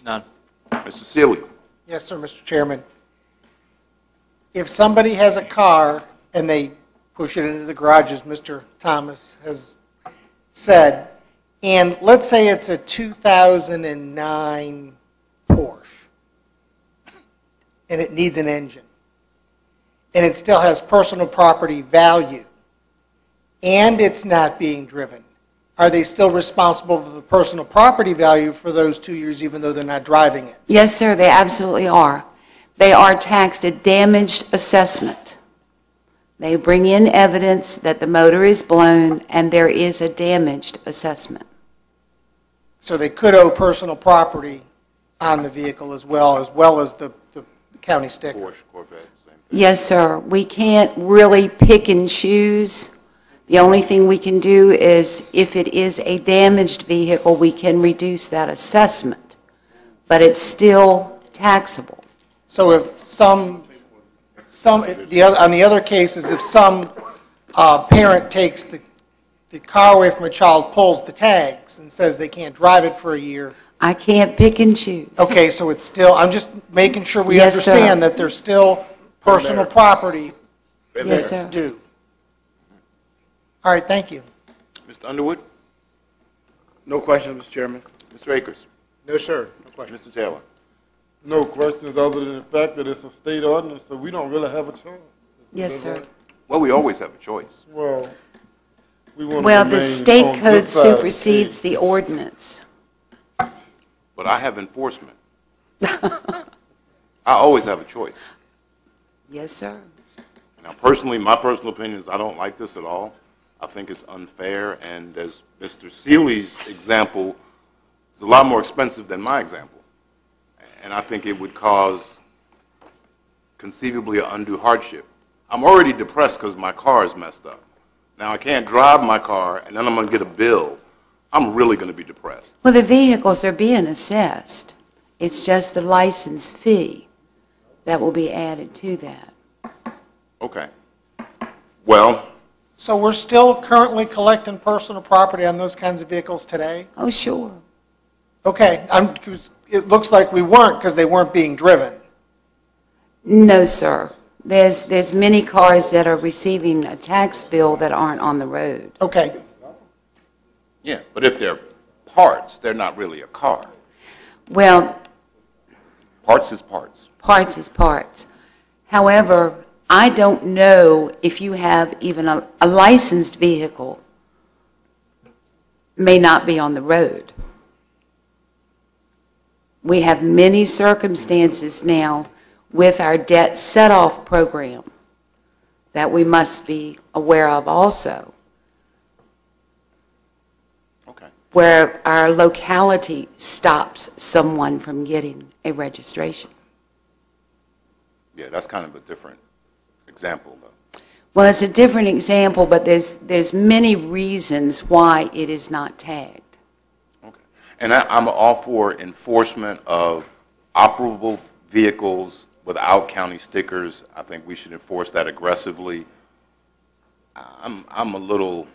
None. Mr. Seeley. Yes, sir, Mr. Chairman. If somebody has a car and they push it into the garage, as Mr. Thomas has said, and let's say it's a 2009 Porsche, and it needs an engine, and it still has personal property value, and it's not being driven, are they still responsible for the personal property value for those 2 years even though they're not driving it? Yes, sir, they absolutely are. They are taxed a damaged assessment. They bring in evidence that the motor is blown and there is a damaged assessment. So they could owe personal property on the vehicle as well as the county sticker. Porsche, Corvette, same thing. Yes, sir. We can't really pick and choose. The only thing we can do is, if it is a damaged vehicle, we can reduce that assessment, but it's still taxable. So if on the other cases, if some parent takes the car away from a child, pulls the tags, and says they can't drive it for a year. I can't pick and choose. Okay, so it's still, I'm just making sure we Yes, sir. understand that there's still personal property Yes, sir. due. All right, thank you. Mr. Underwood. No questions, Mr. Chairman. Mr. Akers. No, sir. No questions. Mr. Taylor. No questions other than the fact that it's a state ordinance, so we don't really have a choice. Yes, sir. Well, we always have a choice. Well, we want to Well, the remain state on code this side of the supersedes state. the ordinance. But I have enforcement. I always have a choice. Yes, sir. Now, personally, my personal opinion is I don't like this at all. I think it's unfair, and as Mr. Seeley's example is a lot more expensive than my example. And I think it would cause conceivably an undue hardship. I'm already depressed because my car is messed up. Now I can't drive my car, and then I'm going to get a bill. I'm really going to be depressed. Well, the vehicles are being assessed. It's just the license fee that will be added to that. Okay. Well, So we're still currently collecting personal property on those kinds of vehicles today? Oh, sure. Okay, 'cause it looks like we weren't because they weren't being driven. No, sir. There's many cars that are receiving a tax bill that aren't on the road. Okay, yeah, but if they're parts, they're not really a car. Well, Parts is parts. parts is parts. However, I don't know if you have even a licensed vehicle may not be on the road. We have many circumstances now with our debt set-off program that we must be aware of also, Okay. where our locality stops someone from getting a registration. Yeah, that's kind of a different example, though. Well, it's a different example, but there's many reasons why it is not tagged. Okay. And I'm all for enforcement of operable vehicles without county stickers. I think we should enforce that aggressively. I'm a little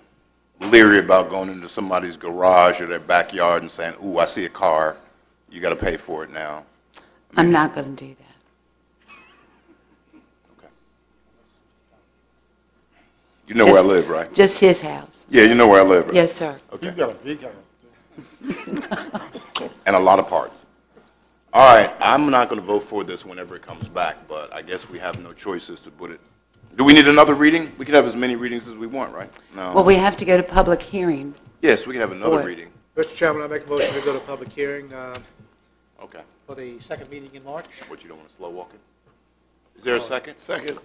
leery about going into somebody's garage or their backyard and saying, ooh, I see a car, you got to pay for it now. I'm not going to do that. Okay. You know where I live, right? Just his house. Yeah, you know where I live, right? Yes, sir. Okay. He's got a big house, too. And a lot of parts. All right, I'm not going to vote for this whenever it comes back, but I guess we have no choices to put it. Do we need another reading? We can have as many readings as we want, right? No. Well, we have to go to public hearing. Yes, we can have another For- reading. Mr. Chairman, I make a motion to go to public hearing Okay. for the second meeting in March. What, you don't want to slow walk it? Is there a second? Second.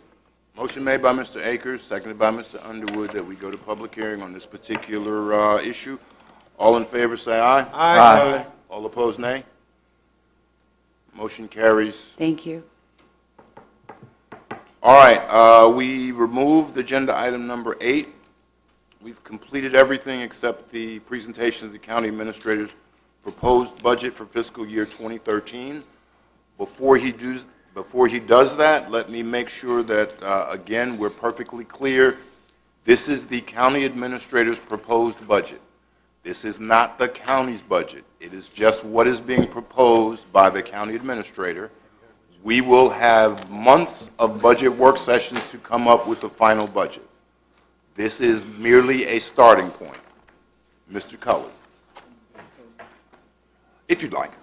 Motion made by Mr. Akers, seconded by Mr. Underwood, that we go to public hearing on this particular issue. All in favor, say aye. Aye. All opposed, nay. Motion carries. Thank you. All right, we removed agenda item number 8. We've completed everything except the presentation of the county administrator's proposed budget for fiscal year 2013. Before he does that, let me make sure that, again, we're perfectly clear. This is the county administrator's proposed budget. This is not the county's budget. It is just what is being proposed by the county administrator. We will have months of budget work sessions to come up with the final budget. This is merely a starting point. Mr. Cullen, if you'd like.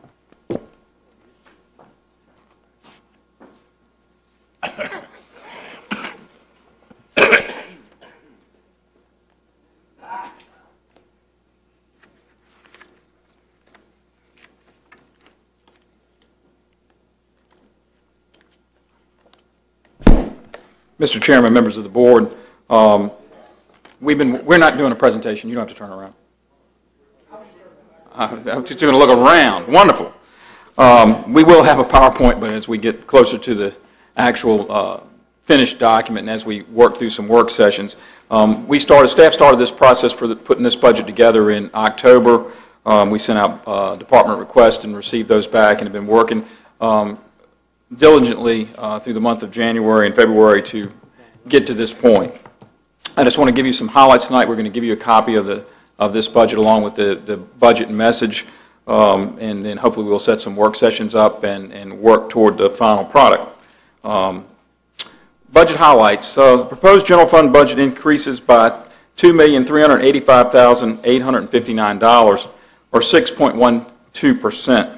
Mr. Chairman, members of the board, we're not doing a presentation. You don't have to turn around. I'm just going to look around. Wonderful. We will have a PowerPoint, but as we get closer to the actual finished document and as we work through some work sessions, staff started this process for putting this budget together in October. We sent out department requests and received those back and have been working diligently through the month of January and February to get to this point. I just want to give you some highlights tonight. We're going to give you a copy of this budget along with the budget message, and then hopefully we'll set some work sessions up and work toward the final product. Budget highlights. The proposed general fund budget increases by $2,385,859, or 6.12%.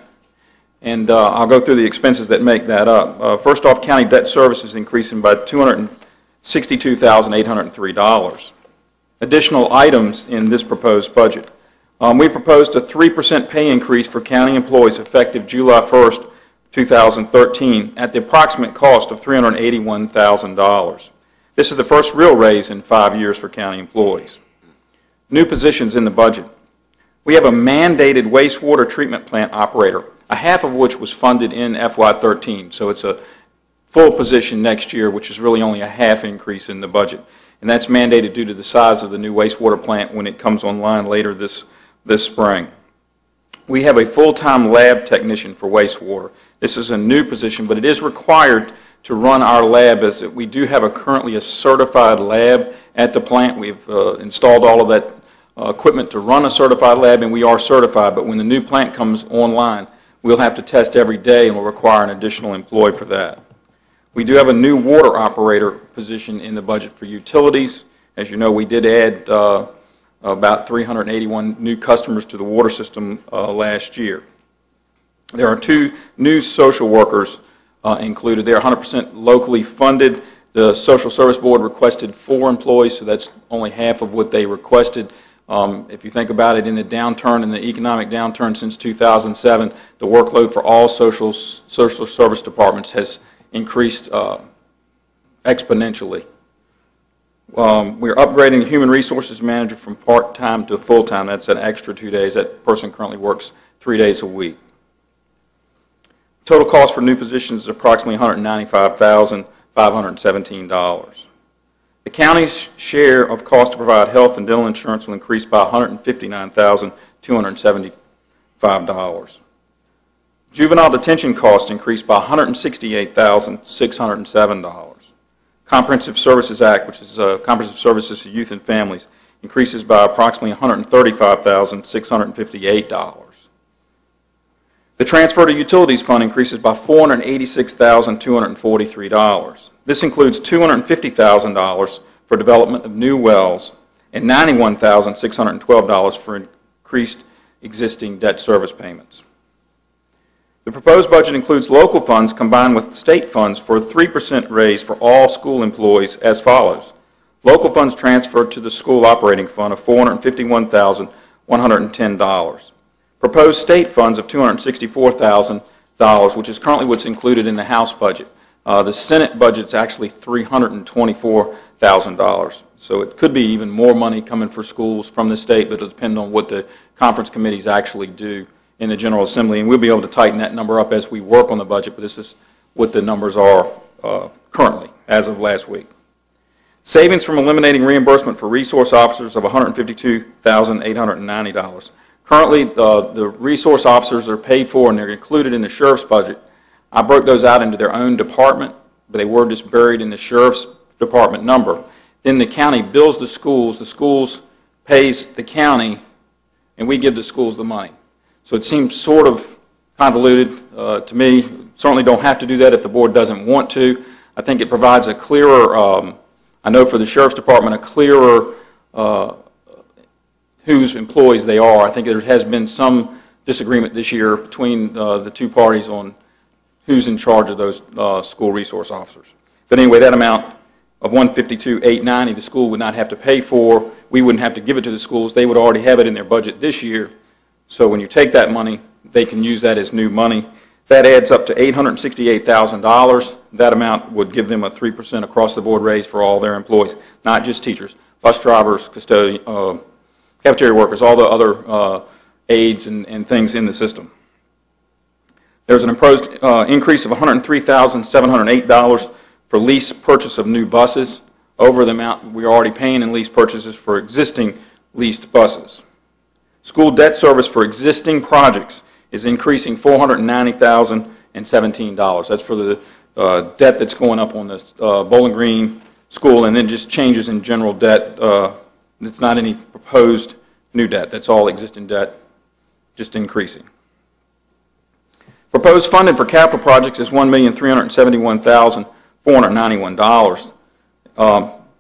And I'll go through the expenses that make that up. First off, county debt service is increasing by $262,803. Additional items in this proposed budget. We proposed a 3% pay increase for county employees effective July 1st, 2013 at the approximate cost of $381,000. This is the first real raise in 5 years for county employees. New positions in the budget. We have a mandated wastewater treatment plant operator, a half of which was funded in FY13. So it's a full position next year, which is really only a half increase in the budget. And that's mandated due to the size of the new wastewater plant when it comes online later this spring. We have a full-time lab technician for wastewater. This is a new position, but it is required to run our lab, as we do have currently a certified lab at the plant. We've installed all of that equipment to run a certified lab, and we are certified. But when the new plant comes online, we'll have to test every day, and we'll require an additional employee for that. We do have a new water operator position in the budget for utilities. As you know, we did add about 381 new customers to the water system last year. There are 2 new social workers included. They are 100% locally funded. The Social Service Board requested 4 employees, so that's only half of what they requested. If you think about it, in the downturn, in the economic downturn since 2007, the workload for all social service departments has increased exponentially. We're upgrading the human resources manager from part-time to full-time. That's an extra 2 days. That person currently works 3 days a week. Total cost for new positions is approximately $195,517. The county's share of cost to provide health and dental insurance will increase by $159,275. Juvenile detention costs increased by $168,607. Comprehensive Services Act, which is Comprehensive Services for Youth and Families, increases by approximately $135,658. The Transfer to Utilities Fund increases by $486,243. This includes $250,000 for development of new wells and $91,612 for increased existing debt service payments. The proposed budget includes local funds combined with state funds for a 3% raise for all school employees as follows. Local funds transferred to the school operating fund of $451,110. Proposed state funds of $264,000, which is currently what's included in the House budget. The Senate budget is actually $324,000. So it could be even more money coming for schools from the state, but it'll depend on what the conference committees actually do in the General Assembly, and we'll be able to tighten that number up as we work on the budget, but this is what the numbers are currently, as of last week. Savings from eliminating reimbursement for resource officers of $152,890. Currently, the resource officers are paid for and they're included in the sheriff's budget. I broke those out into their own department, but they were just buried in the sheriff's department number. Then the county bills the schools pays the county, and we give the schools the money. So it seems sort of convoluted to me. Certainly don't have to do that if the board doesn't want to. I think it provides a clearer, I know for the Sheriff's Department, a clearer whose employees they are. I think there has been some disagreement this year between the two parties on who's in charge of those school resource officers. But anyway, that amount of $152,890 the school would not have to pay for. We wouldn't have to give it to the schools. They would already have it in their budget this year. So when you take that money, they can use that as new money. That adds up to $868,000. That amount would give them a 3% across-the-board raise for all their employees, not just teachers, bus drivers, custodian, cafeteria workers, all the other aides and things in the system. There's an imposed increase of $103,708 for lease purchase of new buses over the amount we're already paying in lease purchases for existing leased buses. School debt service for existing projects is increasing $490,017. That's for the debt that's going up on the Bowling Green School, and then just changes in general debt. It's not any proposed new debt. That's all existing debt, just increasing. Proposed funding for capital projects is $1,371,491.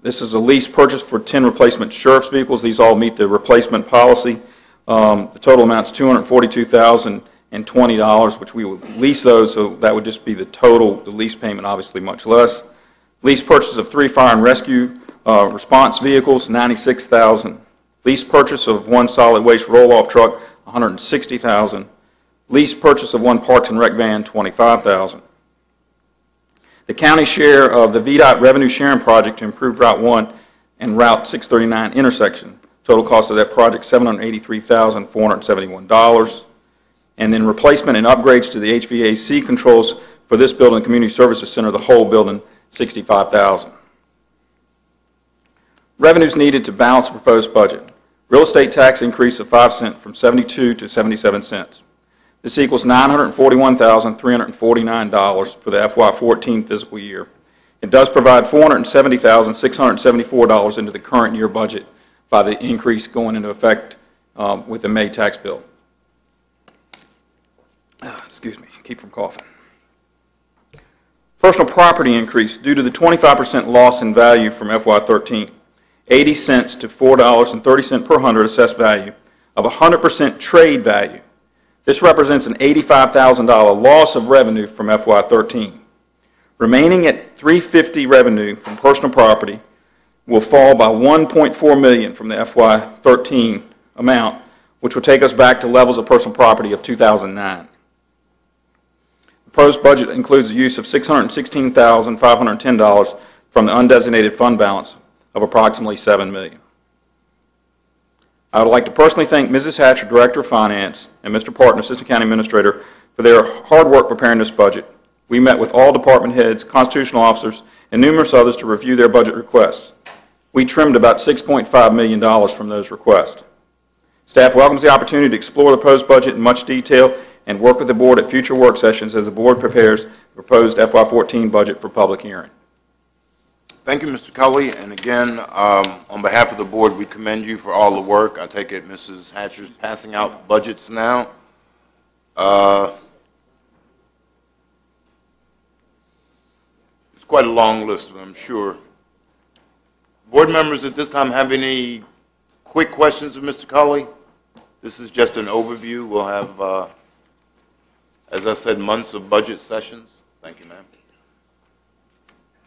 This is a lease purchase for 10 replacement sheriff's vehicles. These all meet the replacement policy. The total amount is $242,020, which we will lease those, so that would just be the total, the lease payment obviously much less. Lease purchase of 3 fire and rescue response vehicles, $96,000. Lease purchase of 1 solid waste roll-off truck, $160,000. Lease purchase of 1 Parks and Rec van, $25,000. The county share of the VDOT revenue sharing project to improve Route 1 and Route 639 intersection. Total cost of that project, $783,471. And then replacement and upgrades to the HVAC controls for this building, Community Services Center, the whole building, $65,000. Revenues needed to balance the proposed budget. Real estate tax increase of 5 cents from 72 to 77 cents. This equals $941,349 for the FY14 fiscal year. It does provide $470,674 into the current year budget by the increase going into effect with the May tax bill. Excuse me, keep from coughing. Personal property increase due to the 25% loss in value from FY13, 80 cents to $4.30 per hundred assessed value of 100% trade value. This represents an $85,000 loss of revenue from FY13. Remaining at $350 revenue from personal property will fall by $1.4 million from the FY13 amount, which will take us back to levels of personal property of 2009. The proposed budget includes the use of $616,510 from the undesignated fund balance of approximately $7 million. I would like to personally thank Mrs. Hatcher, Director of Finance, and Mr. Parton, Assistant County Administrator, for their hard work preparing this budget. We met with all department heads, constitutional officers, and numerous others to review their budget requests. We trimmed about $6.5 million from those requests. Staff welcomes the opportunity to explore the proposed budget in much detail and work with the board at future work sessions as the board prepares the proposed FY14 budget for public hearing. Thank you, Mr. Cully. And again, on behalf of the board, we commend you for all the work. I take it Mrs. Hatcher's passing out budgets now. It's quite a long list, I'm sure. Board members at this time have any quick questions of Mr. Cully? This is just an overview. We'll have, as I said, months of budget sessions. Thank you, ma'am.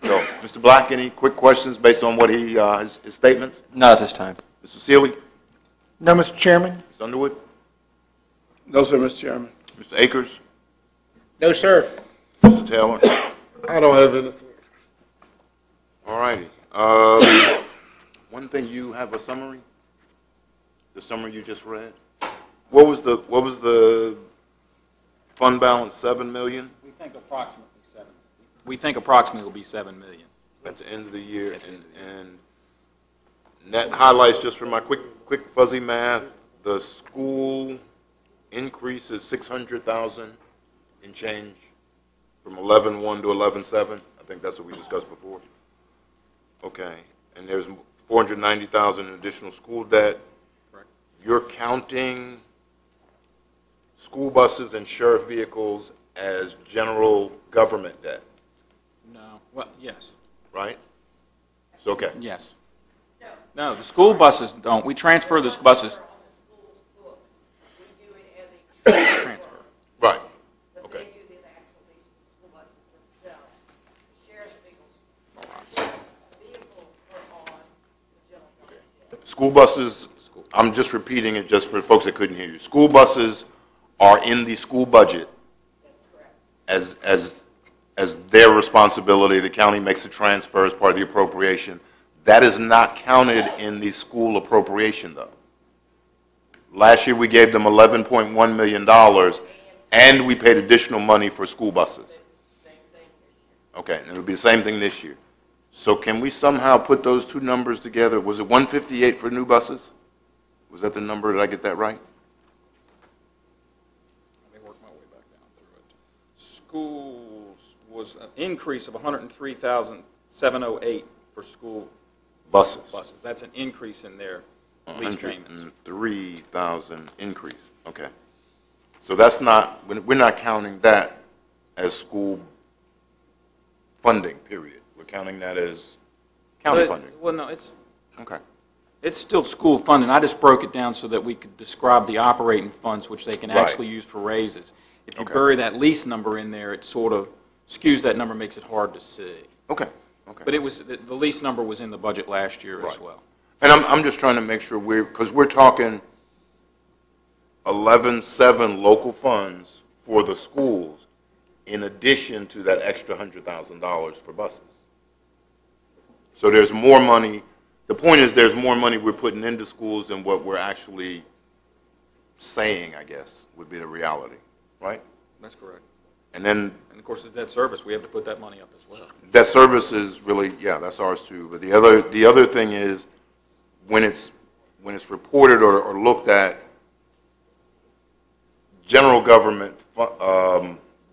So, Mr. Black, any quick questions based on what his statements? Not at this time. Mr. Seeley? No, Mr. Chairman. Ms. Underwood? No, sir, Mr. Chairman. Mr. Akers? No, sir. Mr. Taylor? I don't have anything. All righty. One thing, you have a summary? The summary you just read? What was the fund balance, $7 million? We think approximately 7. We think approximately will be $7 million. At the end of the year, and net highlights, just for my quick fuzzy math, the school increase is $600,000 in change from 11.1 to 11.7. I think that's what we discussed before. Okay, and there's $490,000 in additional school debt. Correct. you're counting school buses and sheriff vehicles as general government debt, No, well, yes, right? It's okay. yes. No, the school buses don't. We transfer the buses. Transfer. Right. Okay. They do the actual lease for the school buses themselves. The sheriff's vehicles are on the general government. School buses, I'm just repeating it just for folks that couldn't hear you. School buses are in the school budget as their responsibility. The county makes a transfer as part of the appropriation. That is not counted in the school appropriation, though. Last year, we gave them $11.1 million, and we paid additional money for school buses. Okay, and it'll be the same thing this year. So can we somehow put those two numbers together? Was it 158 for new buses? Was that the number? Did I get that right? Let me work my way back down through it. Schools was an increase of 103,708 for school Buses. buses. That's an increase in their lease payments. 103,000 increase. Okay. So that's not, we're not counting that as school funding, period. We're counting that as county funding. Well, no, it's Okay. still school funding. I just broke it down so that we could describe the operating funds, which they can Right. actually use for raises. If you Okay. bury that lease number in there, it sort of skews that number, makes it hard to see. Okay. Okay. But it was, the lease number was in the budget last year as Right. well. And I'm just trying to make sure because we're talking 11.7 local funds for the schools in addition to that extra $100,000 for buses. So there's more money. The point is there's more money we're putting into schools than what we're actually saying, I guess, would be the reality, right? That's correct. And then And of course, the debt service, we have to put that money up as well. debt service is really, yeah, that's ours too. But the other thing is when it's reported or looked at, general government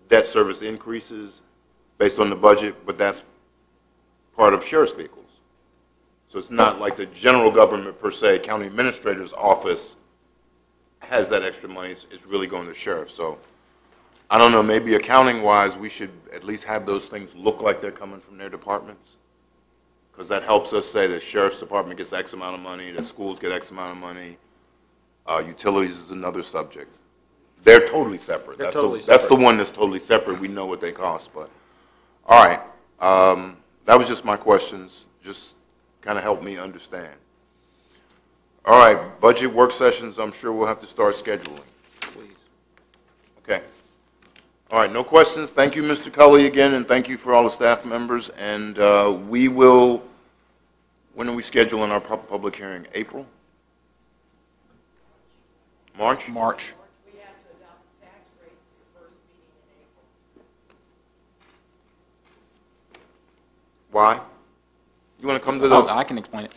debt service increases based on the budget, but that's part of sheriff's vehicles. So it's not like the general government per se, county administrator's office has that extra money. It's really going to the sheriff. So I don't know, maybe accounting-wise, we should at least have those things look like they're coming from their departments. Because that helps us say the sheriff's department gets X amount of money, the schools get X amount of money. Utilities is another subject. They're totally separate. They're That's totally That's the separate. one that's totally separate. We know what they cost, but, all right. That was just my questions. Just kind of help me understand. All right, budget work sessions, I'm sure we'll have to start scheduling. Please. Okay. All right, no questions. Thank you, Mr. Cully, again, and thank you for all the staff members. And we will, when are we scheduling our public hearing? April? March? March. We have to adopt the tax rates at the first meeting in April. Why? You want to come to the... Oh, I can explain it.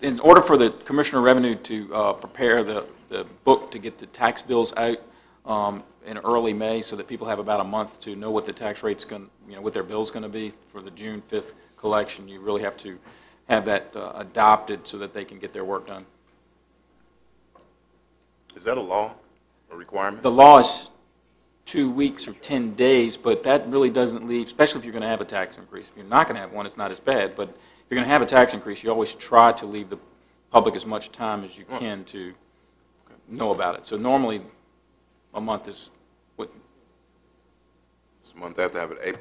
In order for the Commissioner of Revenue to prepare the book to get the tax bills out in early May, so that people have about a month to know what the tax rate's going, what their bill's going to be for the June 5th collection, you really have to have that adopted so that they can get their work done. Is that a law, a requirement? The law is 2 weeks or 10 days, but that really doesn't leave, especially if you're going to have a tax increase. If you're not going to have one, it's not as bad, but if you're going to have a tax increase, you always try to leave the public as much time as you can to know about it. So normally, a month is what? This month they have to have it.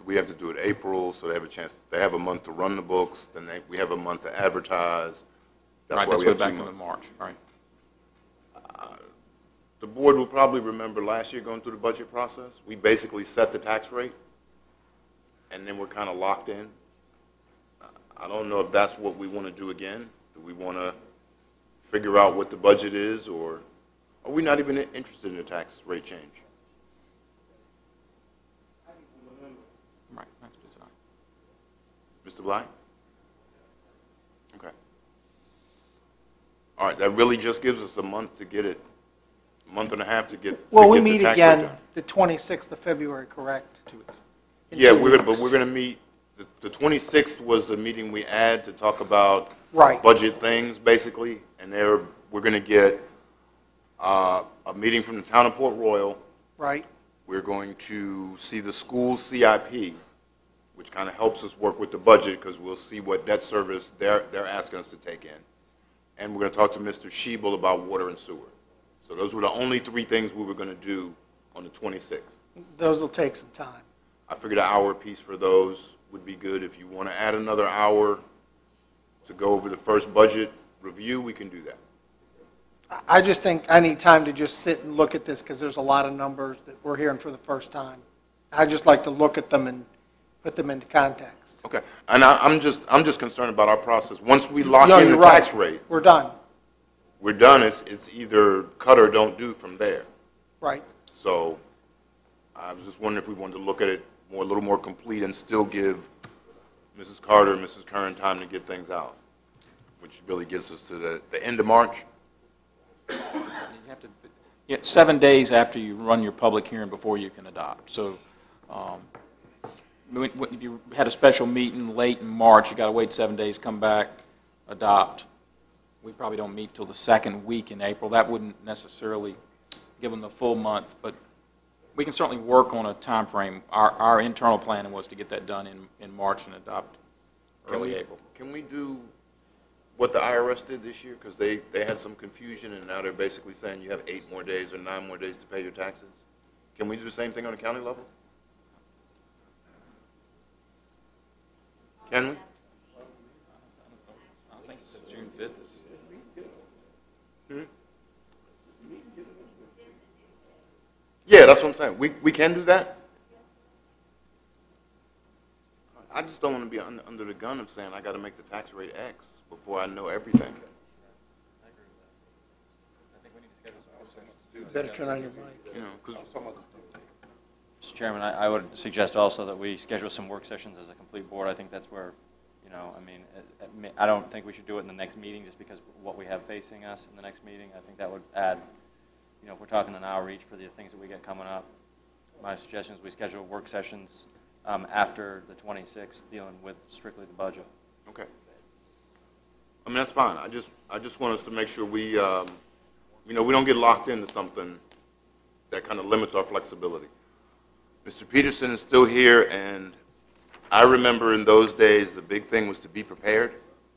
We have to do it April, so they have a chance. They have a month to run the books. Then we have a month to advertise. Right, why that's we what have back 2 to months. March, right? The board will probably remember last year going through the budget process. We basically set the tax rate, and then we're kind of locked in. I don't know if that's what we want to do again. Do we want to figure out what the budget is, or are we not even interested in the tax rate change? Right, that's good. Mr. Black? Okay. All right, that really just gives us a month to get it, a month and a half to get Well, we the meet tax rate again done. the 26th of February, correct? 2 weeks. In Yeah, 2 but weeks. we're going to meet, the 26th was the meeting we had to talk about Right. budget things, basically, and they're we're going to get a meeting from the town of Port Royal. Right. We're going to see the school's CIP, which kind of helps us work with the budget because we'll see what debt service they're asking us to take in. And we're going to talk to Mr. Schiebel about water and sewer. So those were the only 3 things we were going to do on the 26th. Those will take some time. I figured an hour apiece for those would be good. If you want to add another hour to go over the first budget review, we can do that. I just think I need time to just sit and look at this because there's a lot of numbers that we're hearing for the first time. I just like to look at them and put them into context. Okay, and I'm just concerned about our process. Once we lock No, in the you're right. tax rate, We're done. we're done. It's either cut or don't do from there. Right. So I was just wondering if we wanted to look at it a little more complete and still give Mrs. Carter and Mrs. Kern time to get things out, which really gets us to the end of March. You have to, 7 days after you run your public hearing before you can adopt. So if you had a special meeting late in March, you got to wait 7 days, come back, adopt. We probably don't meet till the second week in April. That wouldn't necessarily give them the full month, but we can certainly work on a time frame. Our internal planning was to get that done in March and adopt early April. Can we do what the IRS did this year? Because they had some confusion, and now they're basically saying you have 8 more days or 9 more days to pay your taxes. Can we do the same thing on the county level? Can we? I think it's June 5th. Yeah, that's what I'm saying. We can do that? I just don't want to be under the gun of saying I got to make the tax rate X before I know everything. Better turn on your mic. You know, 'cause Mr. Chairman, I would suggest also that we schedule some work sessions as a complete board. I think that's where, I mean, I don't think we should do it in the next meeting just because of what we have facing us in the next meeting. I think that would add, if we're talking an hour each for the things that we get coming up, my suggestion is we schedule work sessions after the 26th dealing with strictly the budget. Okay. I mean, that's fine. I just want us to make sure we, we don't get locked into something that kind of limits our flexibility. Mr. Peterson is still here, and I remember in those days the big thing was to be prepared.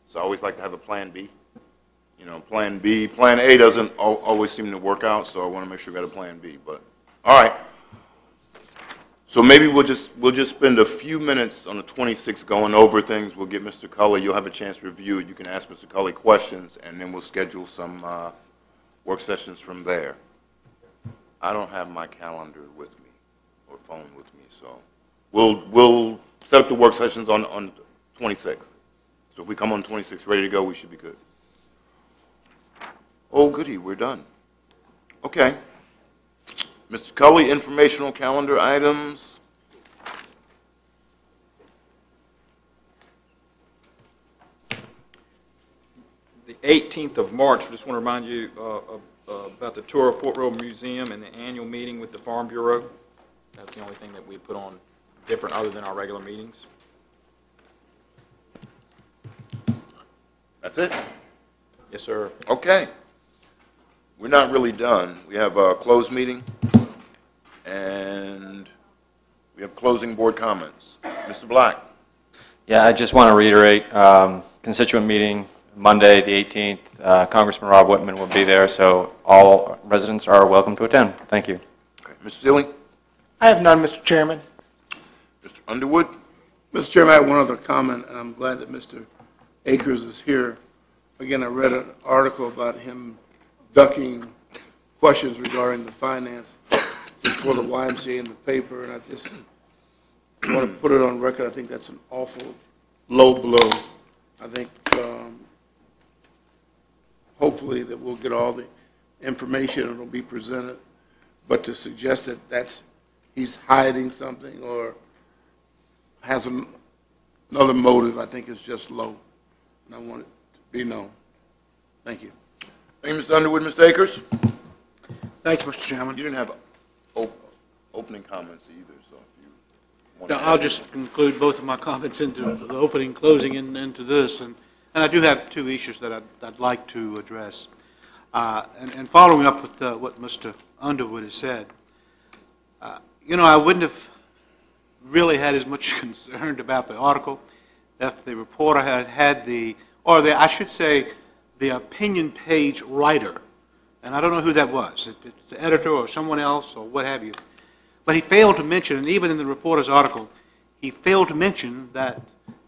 So I always like to have a plan B. Plan B, plan A doesn't always seem to work out, so I want to make sure we got a plan B. But all right. So maybe we'll just spend a few minutes on the 26th going over things. We'll get Mr. Cully. You'll have a chance to review it. You can ask Mr. Cully questions, and then we'll schedule some work sessions from there. I don't have my calendar with me or phone with me, so we'll set up the work sessions on 26th. So if we come on 26th ready to go, we should be good. Oh, goody, we're done. Okay. Mr. Cully, informational calendar items. The 18th of March, I just want to remind you about the tour of Port Royal Museum and the annual meeting with the Farm Bureau. That's the only thing that we put on different other than our regular meetings. That's it? Yes, sir. Okay. We're not really done. We have a closed meeting, and we have closing board comments. Mr. Black. Yeah, I just want to reiterate, constituent meeting, Monday, the 18th. Congressman Rob Whitman will be there, so all residents are welcome to attend. Thank you. Okay. Mr. Sealy. I have none, Mr. Chairman. Mr. Underwood. Mr. Chairman, I have one other comment, and I'm glad that Mr. Akers is here. Again, I read an article about him ducking questions regarding the finance for the YMCA in the paper, and I just want to put it on record. I think that's an awful low blow. I think hopefully that we'll get all the information and it'll be presented, but to suggest that he's hiding something or has another motive, I think is just low, and I want it to be known. Thank you. Thank you, Mr. Underwood. Mr. Akers. Thanks, Mr. Chairman. You didn't have opening comments either, so if you want No, to I'll just conclude both of my comments into the opening, closing, and into this. And I do have two issues that I'd like to address. And following up with what Mr. Underwood has said, I wouldn't have really had as much concern about the article if the reporter had I should say, the opinion page writer, and I don't know who that was, it's the editor or someone else or what have you, but he failed to mention, and even in the reporter's article, he failed to mention that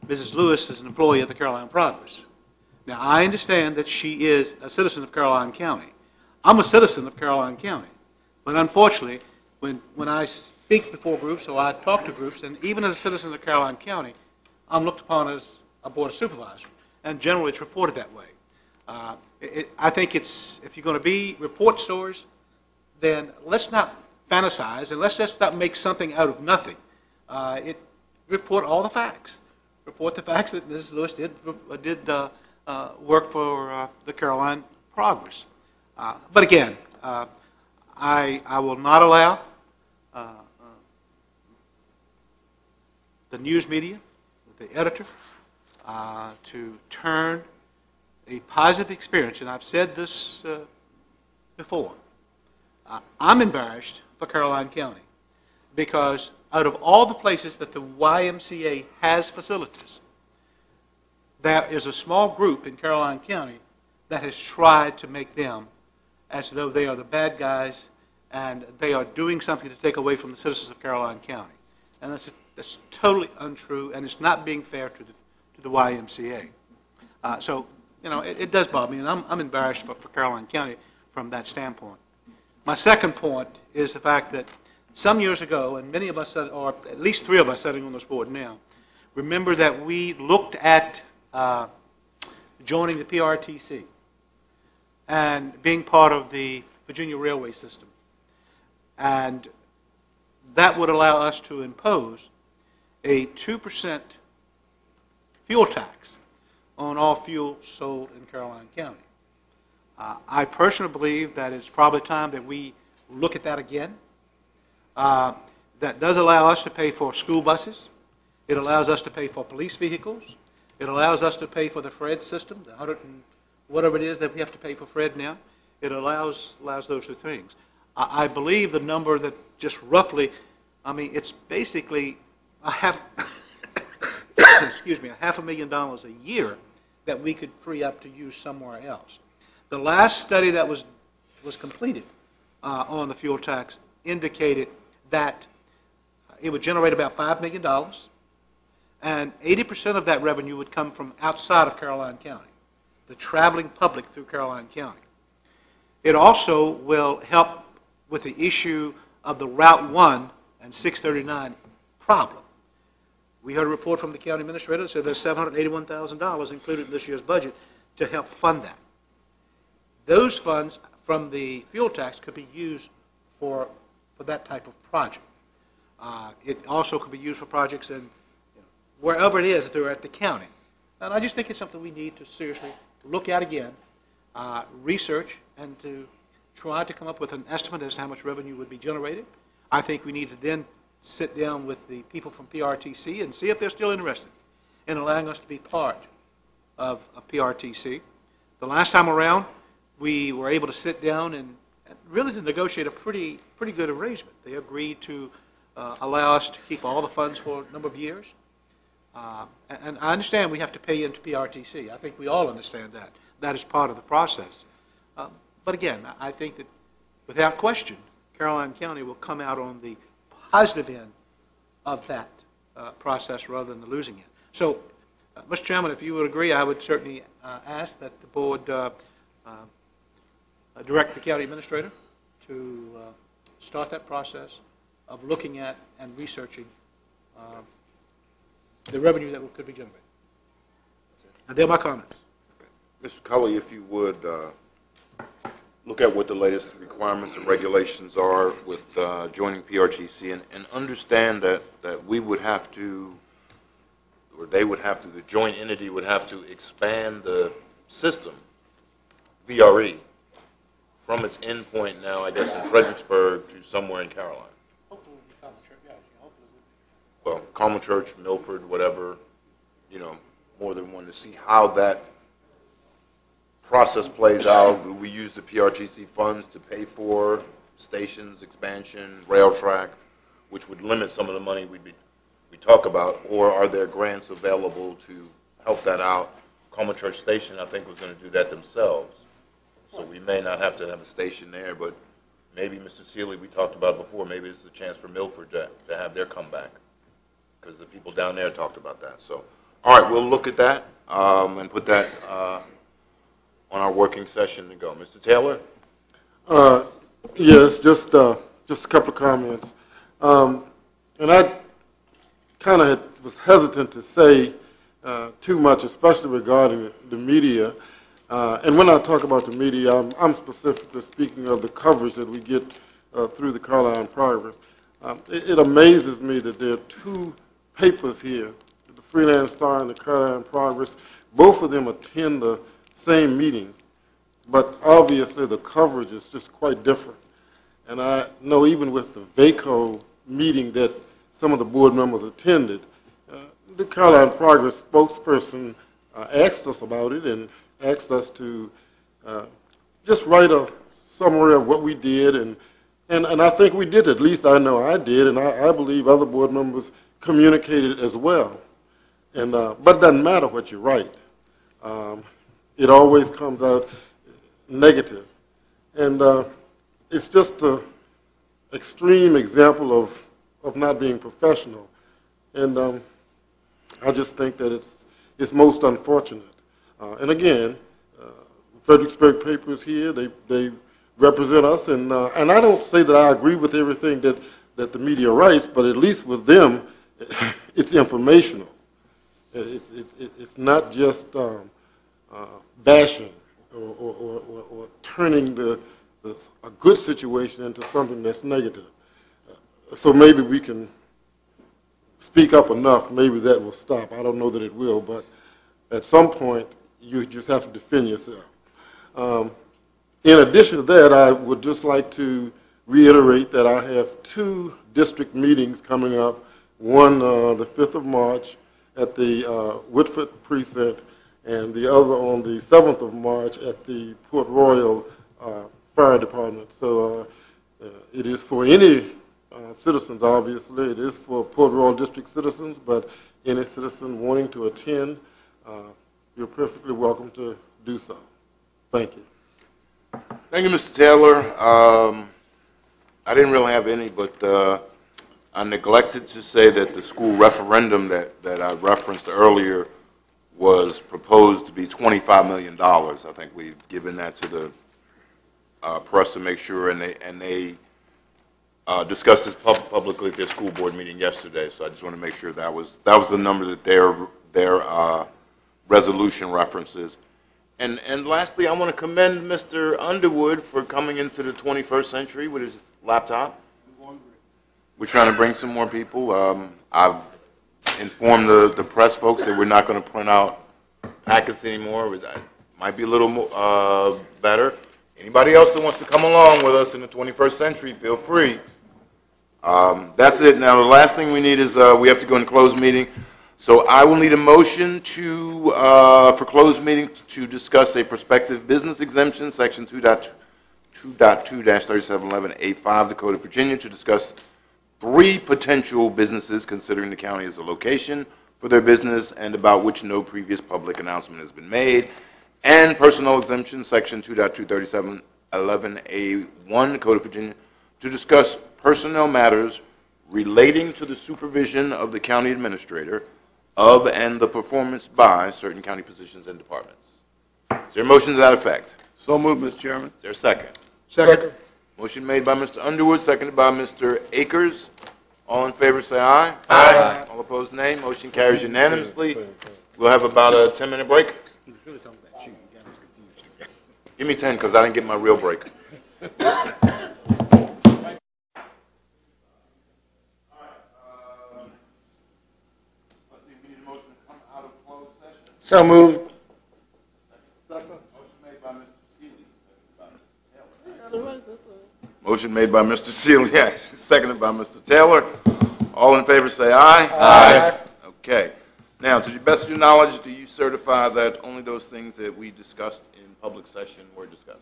Mrs. Lewis is an employee of the Caroline Progress. Now, I understand that she is a citizen of Caroline County. I'm a citizen of Caroline County, but unfortunately, when I speak before groups or I talk to groups, and even as a citizen of Caroline County, I'm looked upon as a board of supervisors, and generally it's reported that way. I think if you're going to be report stories, then let's not fantasize, and let's just not make something out of nothing. Report all the facts. Report the facts that Mrs. Lewis did work for the Caroline Progress. But again, I will not allow the news media, the editor, to turn a positive experience, and I've said this before. I'm embarrassed for Caroline County because out of all the places that the YMCA has facilities, there is a small group in Caroline County that has tried to make them as though they are the bad guys and they are doing something to take away from the citizens of Caroline County. And that's totally untrue, and it's not being fair to the YMCA. So, it does bother me, and I'm embarrassed for Caroline County from that standpoint. My second point is the fact that some years ago, and many of us, or at least 3 of us sitting on this board now, remember that we looked at joining the PRTC and being part of the Virginia Railway System. And that would allow us to impose a 2% fuel tax on all fuel sold in Caroline County. I personally believe that it's probably time that we look at that again. That does allow us to pay for school buses. It allows us to pay for police vehicles. It allows us to pay for the FRED system, the 100 and whatever it is that we have to pay for FRED now. It allows those 2 things. I believe the number that just roughly, it's basically excuse me, $500,000 a year that we could free up to use somewhere else. The last study that was completed on the fuel tax indicated that it would generate about $5 million, and 80% of that revenue would come from outside of Caroline County, the traveling public through Caroline County. It also will help with the issue of the Route 1 and 639 problem. We heard a report from the county administrator that said there's $781,000 included in this year's budget to help fund that. Those funds from the fuel tax could be used for that type of project. It also could be used for projects in wherever it is that they're at the county. And I just think it's something we need to seriously look at again, research, and to try to come up with an estimate as to how much revenue would be generated. I think we need to then sit down with the people from PRTC and see if they're still interested in allowing us to be part of PRTC. The last time around, we were able to sit down and really to negotiate a pretty good arrangement. They agreed to allow us to keep all the funds for a number of years. And I understand we have to pay into PRTC. I think we all understand that. That is part of the process. But again, I think that without question, Caroline County will come out on the positive end of that process rather than the losing end. So, Mr. Chairman, if you would agree, I would certainly ask that the board direct the county administrator to start that process of looking at and researching the revenue that could be generated. And they're my comments. Mr. Cully, if you would look at what the latest requirements and regulations are with joining PRTC and understand that we would have to, or they would have to, the joint entity would have to expand the system, VRE, from its endpoint now, I guess, in Fredericksburg to somewhere in Caroline. Well, Carmel Church, Milford, whatever, more than one, to see how that process plays out, will we use the PRTC funds to pay for stations, expansion, rail track, which would limit some of the money we talk about, or are there grants available to help that out? Coleman Church Station, I think, was going to do that themselves. So we may not have to have a station there, but maybe, Mr. Seeley, we talked about before, maybe it's a chance for Milford to have their comeback, because the people down there talked about that. So, all right, we'll look at that and put that on our working session to go. Mr. Taylor? Yes, just a couple of comments. And I kind of was hesitant to say too much, especially regarding the media. And when I talk about the media, I'm specifically speaking of the coverage that we get through the Carolina Progress. It amazes me that there are two papers here, the Freelance Star and the Carolina Progress. Both of them attend the same meeting, but obviously the coverage is just quite different. And I know even with the VACO meeting that some of the board members attended, the Carolina Progress spokesperson asked us about it and asked us to just write a summary of what we did, and I think we did. At least I know I did, and I believe other board members communicated as well. And but it doesn't matter what you write. It always comes out negative. And it's just an extreme example of not being professional. And I just think that it's most unfortunate. And again, Fredericksburg paper is here. They represent us, and I don't say that I agree with everything that the media writes, but at least with them, it's informational. It's not just bashing or turning a good situation into something that's negative. So maybe we can speak up enough. Maybe that will stop. I don't know that it will, but at some point, you just have to defend yourself. In addition to that, I would just like to reiterate that I have two district meetings coming up, one the 5th of March at the Woodford Precinct, and the other on the 7th of March at the Port Royal Fire Department. So it is for any citizens, obviously. It is for Port Royal District citizens, but any citizen wanting to attend, you're perfectly welcome to do so. Thank you. Thank you, Mr. Taylor. I didn't really have any, but I neglected to say that the school referendum that I referenced earlier was proposed to be $25 million. I think we've given that to the press to make sure, and they discussed this publicly at their school board meeting yesterday. So I just want to make sure that was the number that their resolution references. And lastly, I want to commend Mr. Underwood for coming into the 21st century with his laptop. We're trying to bring some more people. I've informed the press folks that we're not going to print out packets anymore. That might be a little more, better. Anybody else that wants to come along with us in the 21st century, feel free. That's it. Now, the last thing we need is we have to go into closed meeting. So I will need a motion for closed meeting to discuss a prospective business exemption, Section 2.2-3711A5 of the Code of Virginia, to discuss 3 potential businesses considering the county as a location for their business and about which no previous public announcement has been made, and personnel exemption, Section 2.2-3711A1 Code of Virginia, to discuss personnel matters relating to the supervision of the county administrator of and the performance by certain county positions and departments. Is there a motion to that effect? So moved, Mr. Chairman. Is there a second? Second. Motion made by Mr. Underwood, seconded by Mr. Akers. All in favor say aye. Aye. All opposed nay. Motion carries unanimously. We'll have about a 10-minute break. He was really talking about you. You got us confused. Give me 10 because I didn't get my real break. So moved. Motion made by Mr. Seeley, yes, seconded by Mr. Taylor. All in favor say aye. Aye. Okay. Now, to the best of your knowledge, do you certify that only those things that we discussed in public session were discussed?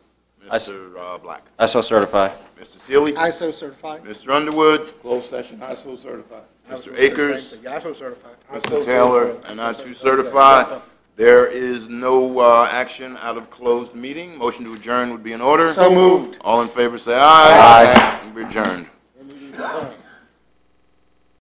Mr. Black. I so certify. Mr. Seeley. I so certify. Mr. Underwood. Closed session, I so certify. Mr. Akers. I so certify. Mr. Taylor. And I too certify. There is no action out of closed meeting. Motion to adjourn would be in order. So moved. All in favor say aye. Aye. And we're adjourned.